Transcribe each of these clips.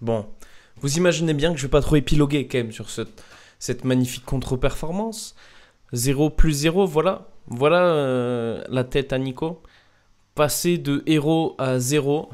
Bon, vous imaginez bien que je vais pas trop épiloguer quand même sur cette magnifique contre-performance. 0 plus 0, voilà. Voilà la tête à Nico. Passer de héros à 0.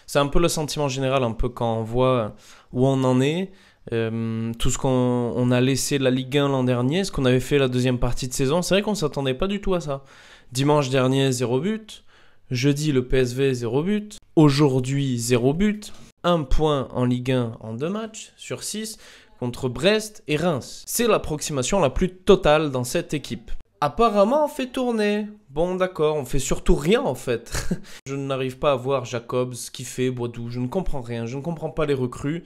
C'est un peu le sentiment général, un peu quand on voit où on en est. Tout ce qu'on a laissé de la Ligue 1 l'an dernier, ce qu'on avait fait la deuxième partie de saison. C'est vrai qu'on ne s'attendait pas du tout à ça. Dimanche dernier, 0 but. Jeudi, le PSV, 0 but. Aujourd'hui, 0 but. 1 point en Ligue 1 en 2 matchs sur 6 contre Brest et Reims. C'est l'approximation la plus totale dans cette équipe. Apparemment, on fait tourner. Bon, d'accord, on fait surtout rien en fait. Je n'arrive pas à voir Jacobs, ce qu'il fait, Boadou. Je ne comprends rien. Je ne comprends pas les recrues.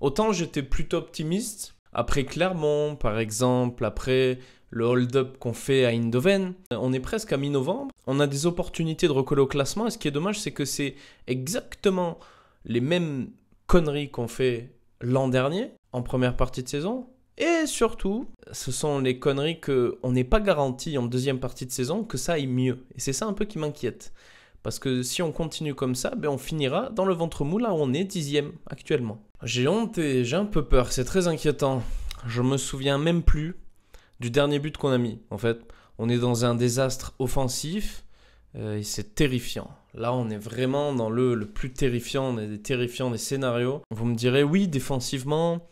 Autant j'étais plutôt optimiste. Après Clermont, par exemple, après le hold-up qu'on fait à Eindhoven. On est presque à mi-novembre. On a des opportunités de recoller au classement. Et ce qui est dommage, c'est que c'est exactement les mêmes conneries qu'on fait l'an dernier, en première partie de saison. Et surtout, ce sont les conneries qu'on n'est pas garanti en deuxième partie de saison que ça aille mieux. Et c'est ça un peu qui m'inquiète. Parce que si on continue comme ça, on finira dans le ventre mou là où on est 10e actuellement. J'ai honte et j'ai un peu peur, c'est très inquiétant. Je me souviens même plus du dernier but qu'on a mis. En fait, on est dans un désastre offensif et c'est terrifiant. Là, on est vraiment dans le plus terrifiant des scénarios. Vous me direz, oui, défensivement,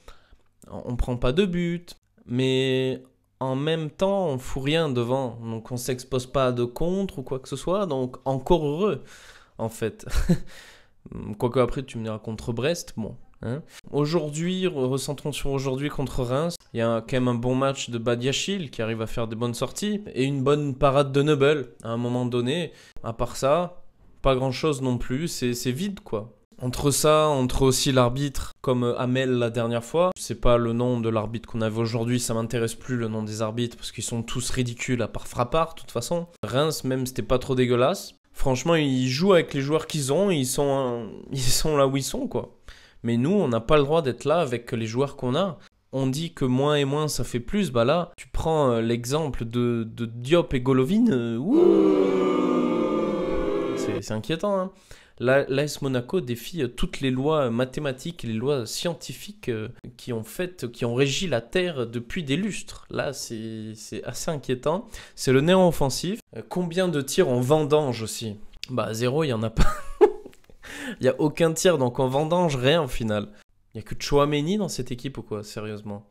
on prend pas de but, mais en même temps, on fout rien devant. Donc, on s'expose pas de contre ou quoi que ce soit. Donc, encore heureux, en fait. Quoique après, tu me diras contre Brest, bon. Hein. Aujourd'hui, recentrons sur aujourd'hui contre Reims. Il y a quand même un bon match de Badiachil qui arrive à faire des bonnes sorties et une bonne parade de Neubel à un moment donné. À part ça, pas grand chose non plus, c'est vide quoi. Entre ça, entre aussi l'arbitre comme Hamel la dernière fois, je sais pas le nom de l'arbitre qu'on avait aujourd'hui, ça m'intéresse plus le nom des arbitres parce qu'ils sont tous ridicules à part Frappard de toute façon. Reims même c'était pas trop dégueulasse. Franchement ils jouent avec les joueurs qu'ils ont et ils sont là où ils sont quoi. Mais nous on n'a pas le droit d'être là avec les joueurs qu'on a. On dit que moins et moins ça fait plus, bah là tu prends l'exemple de Diop et Golovin, c'est inquiétant hein. L'AS Monaco défie toutes les lois mathématiques et les lois scientifiques qui ont régi la Terre depuis des lustres. Là, c'est assez inquiétant. C'est le néant offensif. Combien de tirs en vendange aussi? Bah, 0, il n'y en a pas. Il n'y a aucun tir, donc en vendange, rien au final. Il n'y a que Tchouaméni dans cette équipe ou quoi, sérieusement?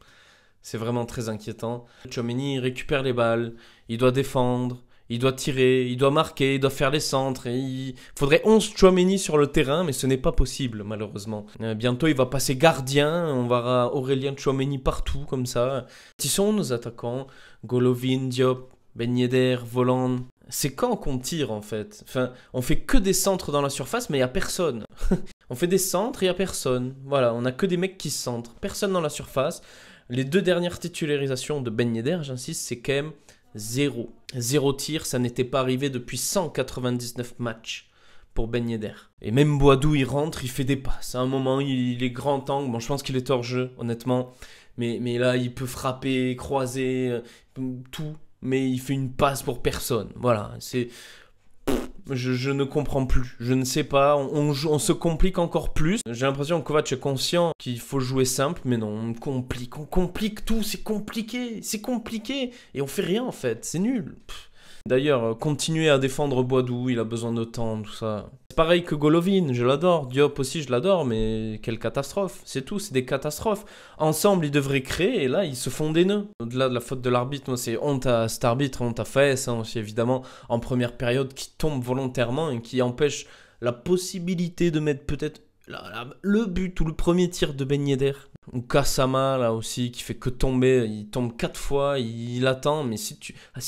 C'est vraiment très inquiétant. Tchouaméni récupère les balles, il doit défendre. Il doit tirer, il doit marquer, il doit faire les centres. Il faudrait 11 Tchouaméni sur le terrain, mais ce n'est pas possible, malheureusement. Bientôt, il va passer gardien. On va avoir Aurélien Tchouaméni partout, comme ça. Qui sont nos attaquants? Golovin, Diop, Ben Yedder, Voland. C'est quand qu'on tire, en fait? Enfin, on fait que des centres dans la surface, mais il n'y a personne. On fait des centres et il n'y a personne. Voilà, on n'a que des mecs qui se centrent. Personne dans la surface. Les 2 dernières titularisations de Ben Yedder, j'insiste, c'est quand même... 0 tir, ça n'était pas arrivé depuis 199 matchs pour Ben Yedder. Et même Boadou, il rentre, il fait des passes. À un moment, il est grand angle. Bon, je pense qu'il est hors jeu, honnêtement. Mais là, il peut frapper, croiser, tout. Mais il fait une passe pour personne. Voilà, c'est... Je ne comprends plus, je ne sais pas, on se complique encore plus. J'ai l'impression que Kovac est conscient qu'il faut jouer simple, mais non, on complique tout, c'est compliqué, et on fait rien en fait, c'est nul. D'ailleurs, continuer à défendre Boadou, il a besoin de temps, tout ça. C'est pareil que Golovin, je l'adore, Diop aussi je l'adore, mais quelle catastrophe, c'est tout, c'est des catastrophes. Ensemble, ils devraient créer, et là, ils se font des nœuds. Au-delà de la faute de l'arbitre, moi, c'est honte à cet arbitre, honte à Faes, hein, aussi évidemment, en première période, qui tombe volontairement et qui empêche la possibilité de mettre peut-être le but ou le premier tir de Ben Yedder. Ou Kasama, là aussi, qui fait que tomber, il tombe 4 fois, il attend, mais si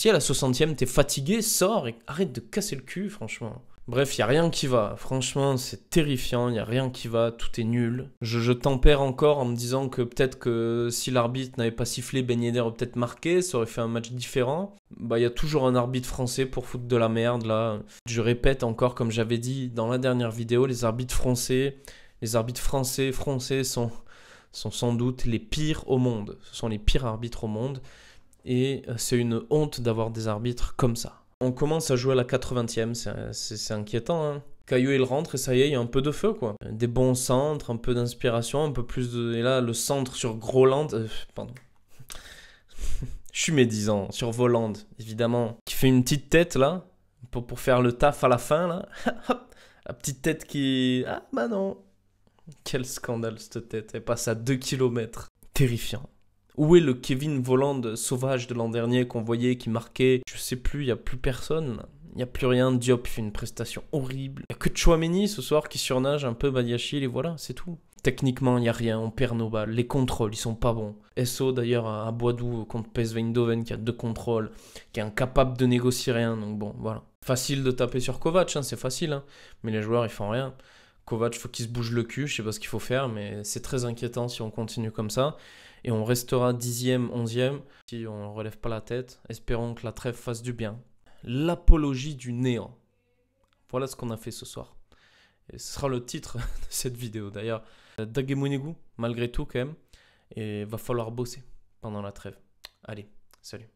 à la 60e, t'es fatigué, sors et arrête de casser le cul, franchement. Bref, il n'y a rien qui va, franchement, c'est terrifiant, il n'y a rien qui va, tout est nul. Je tempère encore en me disant que peut-être que si l'arbitre n'avait pas sifflé, Ben Yedder aurait peut-être marqué, ça aurait fait un match différent. Bah, il y a toujours un arbitre français pour foutre de la merde, là. Je répète encore, comme j'avais dit dans la dernière vidéo, les arbitres français sont sans doute les pires au monde. Ce sont les pires arbitres au monde. Et c'est une honte d'avoir des arbitres comme ça. On commence à jouer à la 80e, c'est inquiétant. Hein. Caillou il rentre et ça y est, il y a un peu de feu quoi. Des bons centres, un peu d'inspiration, un peu plus de... Et là, le centre sur Groland... pardon. Je suis médisant, sur Voland, évidemment. Qui fait une petite tête là, pour faire le taf à la fin là. La petite tête qui... Ah bah non. Quel scandale cette tête, elle passe à 2 km. Terrifiant. Où est le Kevin Voland sauvage de l'an dernier qu'on voyait, qui marquait? Je sais plus, il n'y a plus personne là. Il n'y a plus rien. Diop fait une prestation horrible. Il n'y a que Tchouaméni ce soir qui surnage un peu Badiachil et voilà, c'est tout. Techniquement, il n'y a rien, on perd nos balles. Les contrôles, ils sont pas bons. SO d'ailleurs à Boadou contre PSV Eindhoven qui a 2 contrôles, qui est incapable de négocier rien. Donc bon, voilà. Facile de taper sur Kovac, hein, c'est facile. Hein. Mais les joueurs, ils font rien. Kovac, faut qu'il se bouge le cul, je sais pas ce qu'il faut faire, mais c'est très inquiétant si on continue comme ça. Et on restera 10e, 11e si on ne relève pas la tête. Espérons que la trêve fasse du bien. L'apologie du néant. Voilà ce qu'on a fait ce soir. Et ce sera le titre de cette vidéo. D'ailleurs, Dagemounegou, malgré tout quand même. Et va falloir bosser pendant la trêve. Allez, salut.